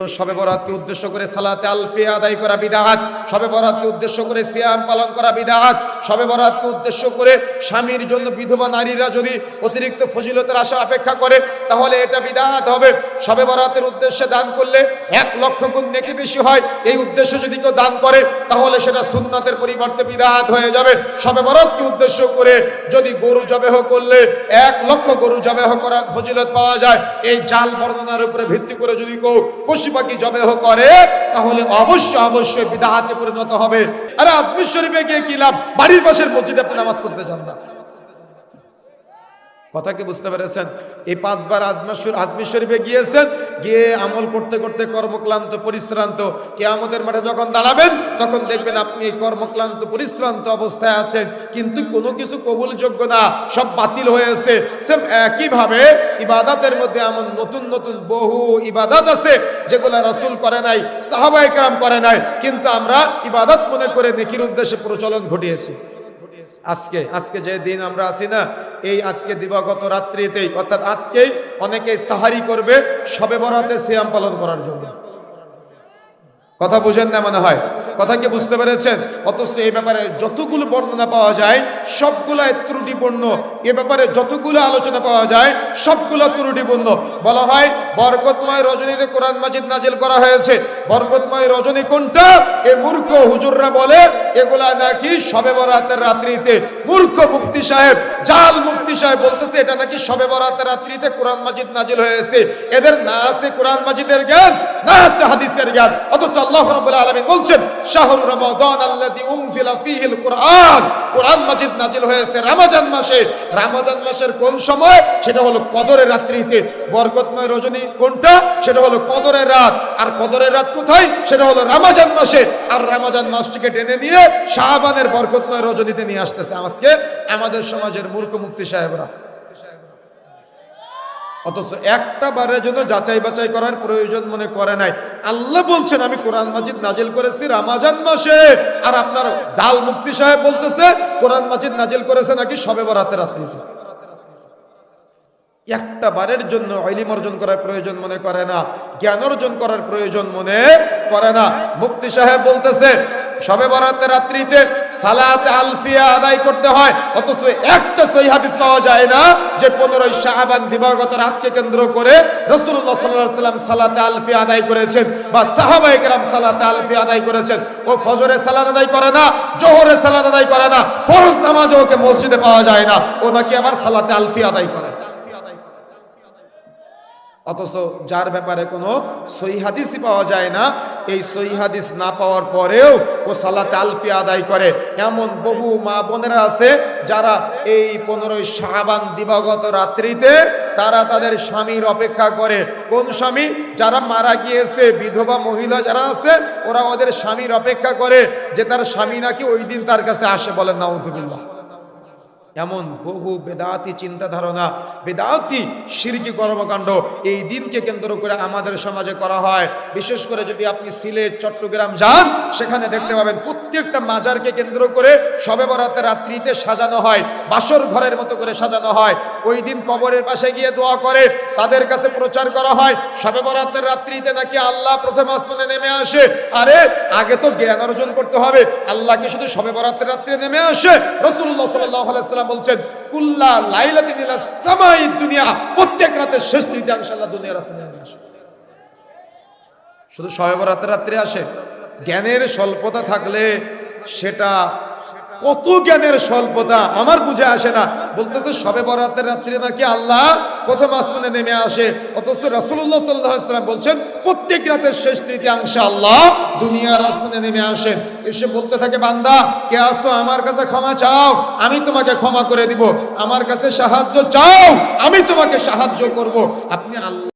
শবে বরাতকে উদ্দেশ্য করে সালাতে আলফিয়া আদায় করা বিদআত, শবে বরাতকে উদ্দেশ্য করে সিয়াম পালন করা বিদআত, শবে বরাতকে উদ্দেশ্য করে স্বামীর জন্য বিধবা নারীরা যদি অতিরিক্ত ফজিলতের আশা অপেক্ষা করে তাহলে এটা বিদআত হবে। শবে বরাতের উদ্দেশ্যে দান করলে 1,00,000 গুণ নেকি বেশি হয়। এই উদ্দেশ্য যদি কেউ দান করে তাহলে সেটা সুন্নাতের পরিবর্তে বিদআত হয়ে যাবে। শবে বরাতকে উদ্দেশ্য করে যদি গরু জবেহ করলে 1,00,000 গরু জবেহ করার ফজিলত পাওয়া যায়। এই জাল বর্ণনার উপরে ভিত্তি করে যদি কেউ পাখি জবেহ করে তাহলে অবশ্যই বিদআতে পরিণত হবে। আরে আজমির শরীফে গিয়ে কি লাভ? বাড়ির পাশের মসজিদে আপনি নামাজ পড়তে যান না। কথা কি বুঝতে পেরেছেন? এই 5 বার আজমির শরীফে গিয়েছেন, গিয়ে আমল করতে করতে কর্মক্লান্ত পরিশ্রান্ত, কিয়ামতের মাঠে যখন দাঁড়াবেন তখন দেখবেন আপনি এই কর্মক্লান্ত পরিশ্রান্ত অবস্থায় আছেন, কিন্তু কোনো কিছু কবুলযোগ্য না, সব বাতিল হয়েছে। সেম একইভাবে ইবাদতের মধ্যে এমন নতুন নতুন বহু ইবাদত আছে যেগুলো রাসূল করে নাই, সাহাবায়ে কেরাম করে নাই, কিন্তু আমরা ইবাদত মনে করে নেকির উদ্দেশ্যে প্রচলন ঘটিয়েছি। আজকে যে দিন আমরা আছি না, এই আজকে দিবাগত রাত্রিতেই অর্থাৎ আজকেই অনেকেই সাহারি করবে শবে বরাতে সিয়াম পালন করার জন্য। কথা বুঝেন না মনে হয়? কথা কি বুঝতে পেরেছেন? অথচ এই ব্যাপারে যতগুলো বর্ণনা পাওয়া যায় সবগুলাই ত্রুটিপূর্ণ। এ ব্যাপারে যতগুলো আলোচনা পাওয়া যায় সবগুলো ত্রুটিপূর্ণ। বলা হয় বরকতময় রজনীতে কোরআন মাজিদ নাজিল করা হয়েছে। বরকতময় রজনী কোনটা? এই মূর্খ হুজুররা বলে এগুলা নাকি শবে বরাতের রাত্রিতে। মূর্খ মুফতি সাহেব, জাল মুফতি সাহেব বলতেছে এটা নাকি শবে বরাতের রাত্রিতে কোরআন মাজিদ নাজিল হয়েছে। এদের না আছে কোরআন মাজিদের জ্ঞান, না আছে হাদিসের জ্ঞান। অথচ আল্লাহ রাব্বুল আলামিন বলছেন শাহরু রমাদান আল্লাযী উনজিলা ফীহিল কুরআন, কোরআন মাজিদ নাজিল হয়েছে রমজান মাসে। রমজান মাসের কোন সময়? সেটা হলো কদরের রাত্রিতে। বরকতময় রজনী কোনটা? সেটা হলো কদরের রাত। আর কদরের রাত কোথায়? সেটা হলো রমজান মাসে। আর রমজান মাসটিকে টেনে নিয়ে শাবানের বরকতময় রজনীতে নিয়ে আসতেছে আজকে আমাদের সমাজের মূর্খ মুফতি সাহেবরা। অথচ একটা বারের জন্য যাচাই বাছাই করার প্রয়োজন মনে করে নাই। আল্লাহ বলছেন আমি কোরআন মাজিদ নাজিল করেছি রমজান মাসে, আর আপনার জাল মুফতি সাহেব বলতেছে কোরআন মাজিদ নাজিল করেছে নাকি শবে বরাতের রাত্রিতে। একটা বারের জন্য ইলম অর্জন করার প্রয়োজন মনে করে না, জ্ঞান অর্জন করার প্রয়োজন মনে করে না। মুফতি সাহেব বলতেছে শবে বরাতের রাত্রিতে সালাতে আলফিয়া আদায় করতে হয়, অথচ একটা সহিহ হাদিস পাওয়া যায় না যে 15 শাবান দিবাগত রাতকে কেন্দ্র করে রাসূলুল্লাহ সাল্লাল্লাহু আলাইহি ওয়াসাল্লাম সালাতে আলফিয়া আদায় করেছেন বা সাহাবায়ে কেরাম সালাতে আলফিয়া আদায় করেছেন। ও ফজরের সালাত আদায় করে না, জোহরের সালাত আদায় করে না, ফরজ নামাজও ওকে মসজিদে পাওয়া যায় না, ও নাকি আবার সালাতে আলফিয়া আদায় করে। অথচ যার ব্যাপারে কোনো সহিহ হাদিসই পাওয়া যায় না, এই সহিহ হাদিস না পাওয়ার পরেও ও সালাতে আলফিয়া আদায় করে। এমন বহু মা বোনেরা আছে যারা এই 15 শাবান দিবাগত রাত্রিতে তারা তাদের স্বামীর অপেক্ষা করে। কোন স্বামী? যারা মারা গিয়েছে, বিধবা মহিলা যারা আছে ওরা ওদের স্বামীর অপেক্ষা করে যে তার স্বামী নাকি ওই দিন তার কাছে আসে। বলেন নাউযুবিল্লাহ। এমন বহু বেদাতি চিন্তা ধারণা, বেদাতি শিরকি কর্মকাণ্ড এই দিনকে কেন্দ্র করে আমাদের সমাজে করা হয়। বিশেষ করে যদি আপনি সিলেট, চট্টগ্রাম যান সেখানে দেখতে পাবেন প্রত্যেকটা মাজারকে কেন্দ্র করে শবে বরাতের রাত্রিতে সাজানো হয়, বাসর ঘরের মতো করে সাজানো হয়। ওই দিন কবরের পাশে গিয়ে দোয়া করে তাদের কাছে প্রচার করা হয় শবে বরাতের রাত্রিতে নাকি আল্লাহ প্রথম আসমানে নেমে আসে। আরে আগে তো জ্ঞান অর্জন করতে হবে, আল্লাহ কি শুধু শবে বরাতের রাত্রে নেমে আসে? রাসূলুল্লাহ সাল্লাল্লাহু আলাইহি ওয়াসাল্লাম বলছেন কুল্লা লাইলাতিন ইলা সামাইদ দুনিয়া, প্রত্যেক রাতের শেষ তৃতীয়াংশে আল্লাহ দুনিয়ার আসমানে নেমে আসে। শুধু শবে বরাতের রাত্রে আসে? জ্ঞানের স্বল্পতা থাকলে সেটা কত জ্ঞানের স্বল্পতা আমার বুঝে আসে না। বলতেছে শবে বরাতের রাত্রে নাকি আল্লাহ প্রথম আসমানে নেমে আসে, অথচ রাসূলুল্লাহ সাল্লাল্লাহু আলাইহি ওয়াসাল্লাম বলছেন প্রত্যেক রাতের শেষ তৃতীয়াংশে আল্লাহ দুনিয়ার আসমানে নেমে আসেন। এসে বলতে থাকে বান্দা কে আসো, আমার কাছে ক্ষমা চাও, আমি তোমাকে ক্ষমা করে দিব, আমার কাছে সাহায্য চাও, আমি তোমাকে সাহায্য করব। আপনি আল্লাহ